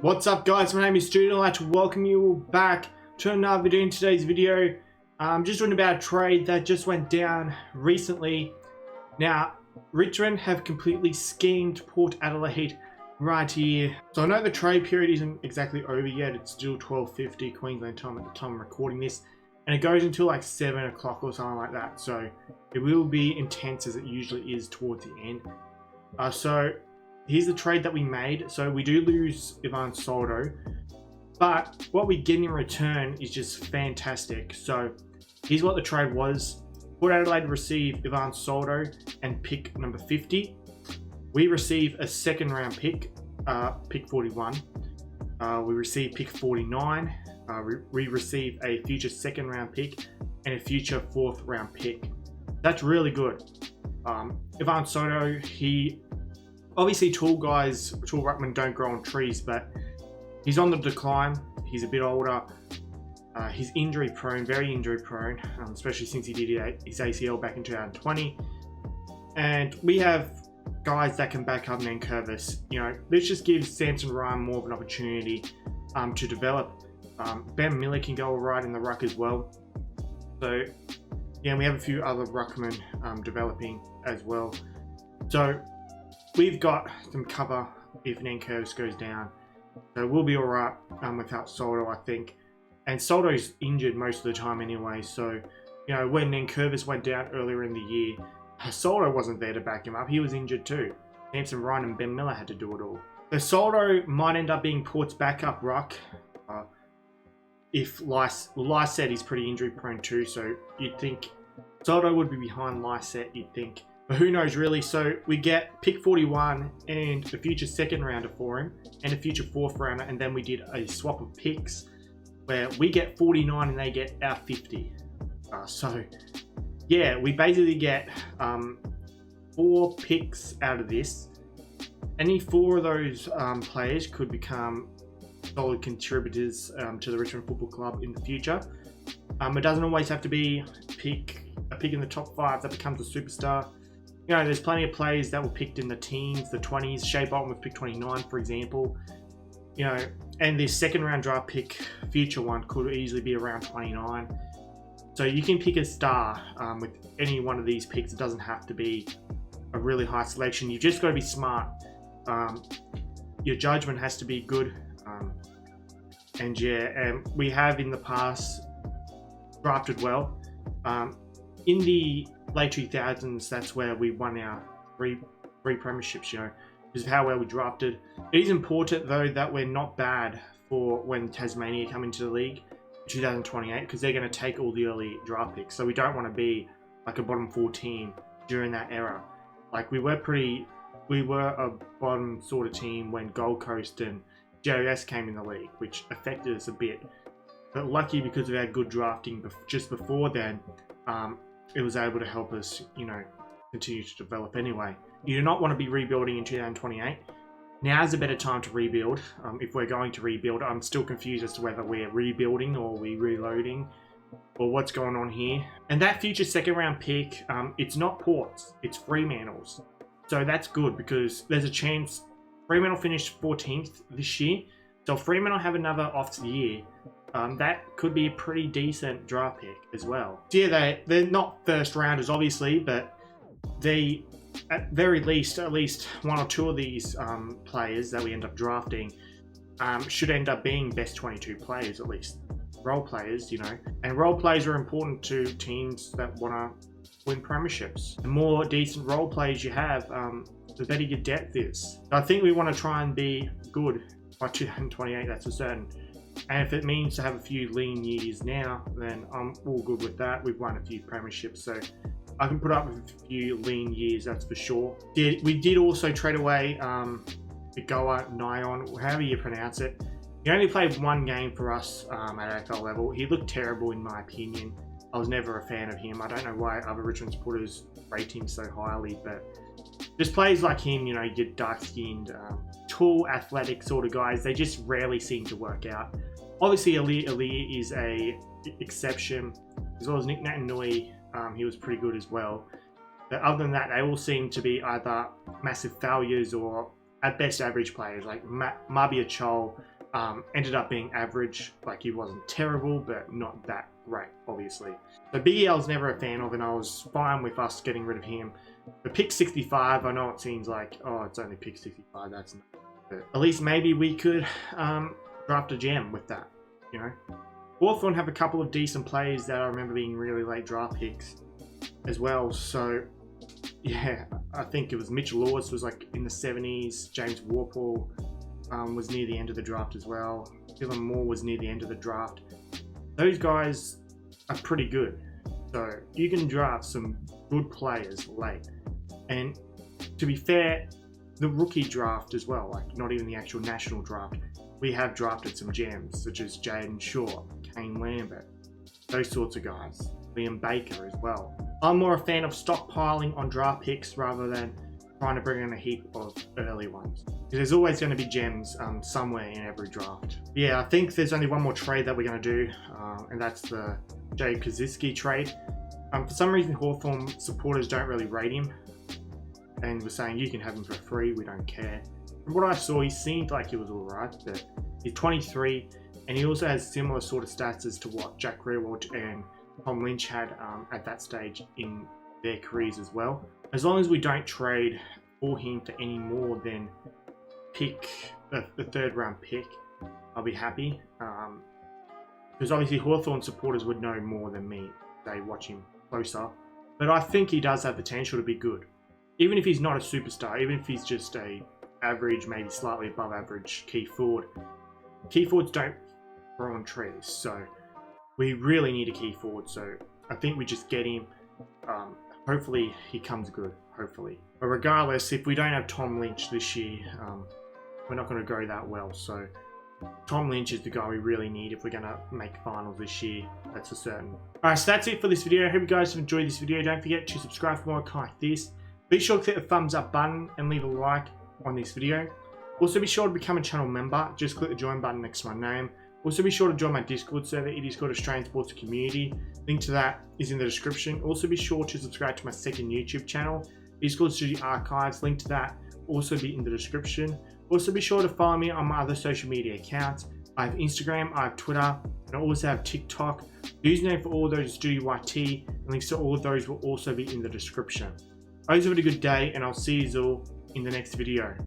What's up guys, my name is Stoody and I'd like to welcome you all back to another video. In today's video, I'm just talking about a trade that just went down recently. Now, Richmond have completely schemed Port Adelaide right here. So I know the trade period isn't exactly over yet, it's still 12:50 Queensland time at the time I'm recording this. And it goes until like 7 o'clock or something like that. So it will be intense as it usually is towards the end. So here's the trade that we made. So we do lose Ivan Soldo, but what we get in return is just fantastic. So here's what the trade was. Port Adelaide received Ivan Soldo and pick number 50. We receive a second round pick, pick 41. We receive pick 49. We receive a future second round pick and a future fourth round pick. That's really good. Ivan Soldo, obviously tall ruckmen don't grow on trees, but he's on the decline. He's a bit older. He's injury prone, very injury prone, especially since he did his ACL back in 2020. And we have guys that can back up Nankervis. You know, this just gives Samson Ryan more of an opportunity to develop. Ben Miller can go alright in the ruck as well. So yeah, we have a few other ruckmen developing as well. So we've got some cover if Nankervis goes down. So we'll be alright without Soldo, I think. And Soldo's injured most of the time anyway. So, you know, when Nankervis went down earlier in the year, Soldo wasn't there to back him up. He was injured too. Samson Ryan and Ben Miller had to do it all. So Soldo might end up being Port's backup ruck. If Lycett is pretty injury prone too, so you'd think Soldo would be behind Lycett, you'd think. But who knows really. So we get pick 41 and a future second rounder for him and a future fourth rounder, and then we did a swap of picks where we get 49 and they get our 50. So yeah, we basically get 4 picks out of this. Any 4 of those players could become solid contributors to the Richmond Football Club in the future. It doesn't always have to be a pick in the top 5 that becomes a superstar. You know, there's plenty of players that were picked in the teens, the 20s. Shea Bolton was picked 29, for example. You know, and this second round draft pick, future one, could easily be around 29. So you can pick a star with any one of these picks. It doesn't have to be a really high selection. You just got to be smart. Your judgment has to be good. And yeah, we have in the past drafted well. In the late 2000s, that's where we won our three premierships, you know, because of how well we drafted. It is important though that we're not bad for when Tasmania come into the league in 2028, because they're going to take all the early draft picks. So we don't want to be like a bottom 4 team during that era. Like we were a bottom sort of team when Gold Coast and JOS came in the league, which affected us a bit. But lucky because of our good drafting just before then, it was able to help us, you know, continue to develop anyway. You do not want to be rebuilding in 2028. Now's a better time to rebuild. If we're going to rebuild, I'm still confused as to whether we're rebuilding or we're reloading or what's going on here. And that future second round pick, it's not Port's, it's Fremantle's. So that's good because there's a chance Fremantle finished 14th this year. So if Fremantle have another off year, that could be a pretty decent draft pick as well. So yeah, they're not first rounders obviously, but they, at very least, at least 1 or 2 of these players that we end up drafting should end up being best 22 players, at least role players, you know. And role players are important to teams that want to win premierships. The more decent role players you have, the better your depth is. So I think we want to try and be good by 2028, that's for certain. And if it means to have a few lean years now, then I'm all good with that. We've won a few premierships, so I can put up with a few lean years, that's for sure. We did also trade away Bigoa Nyon, however you pronounce it. He only played 1 game for us at AFL level. He looked terrible in my opinion. I was never a fan of him. I don't know why other Richmond supporters rate him so highly, but just players like him, you know, your dark-skinned, tall, athletic sort of guys, they just rarely seem to work out. Obviously, Ali is a exception, as well as Nick Natanui. He was pretty good as well. But other than that, they all seem to be either massive failures or at best average players. Like Mabia Chol Ended up being average. Like, he wasn't terrible, but not that great, obviously. So Big L was never a fan of, and I was fine with us getting rid of him. The pick 65, I know it seems like, oh, it's only pick 65, that's not. But at least maybe we could draft a gem with that, you know. Hawthorn have a couple of decent players that I remember being really late draft picks as well. So yeah, I think it was Mitchell Lewis was like in the 70s. James Warple was near the end of the draft as well. Dylan Moore was near the end of the draft. Those guys are pretty good. So you can draft some good players late. And to be fair, the rookie draft as well, like not even the actual national draft, we have drafted some gems such as Jaden Shaw, Kane Lambert, those sorts of guys. Liam Baker as well. I'm more a fan of stockpiling on draft picks rather than trying to bring in a heap of early ones. There's always going to be gems somewhere in every draft. Yeah, I think there's only one more trade that we're going to do, and that's the Jay Kaczynski trade. For some reason, Hawthorn supporters don't really rate him, and we're saying you can have him for free, we don't care. From what I saw, he seemed like he was alright, but he's 23, and he also has similar sort of stats as to what Jack Rewalt and Tom Lynch had at that stage in their careers as well. As long as we don't trade for him for any more than the third round pick, I'll be happy. Because obviously Hawthorn supporters would know more than me. They watch him closer. But I think he does have potential to be good. Even if he's not a superstar, even if he's just a average, maybe slightly above average key forward. Key forwards don't grow on trees, so we really need a key forward. So I think we just get him. Hopefully he comes good, hopefully. But regardless, if we don't have Tom Lynch this year, we're not going to go that well. So Tom Lynch is the guy we really need if we're going to make finals this year. That's for certain. Alright, so that's it for this video. I hope you guys have enjoyed this video. Don't forget to subscribe for more content like this. Be sure to click the thumbs up button and leave a like on this video. Also be sure to become a channel member. Just click the join button next to my name. Also be sure to join my Discord server. It is called Australian Sports Community. Link to that is in the description. Also be sure to subscribe to my second YouTube channel. It is called Stoody Archives. Link to that also be in the description. Also be sure to follow me on my other social media accounts. I have Instagram, I have Twitter, and I also have TikTok. The username for all of those is StoodyYT, and links to all of those will also be in the description. I hope you have a good day, and I'll see you all in the next video.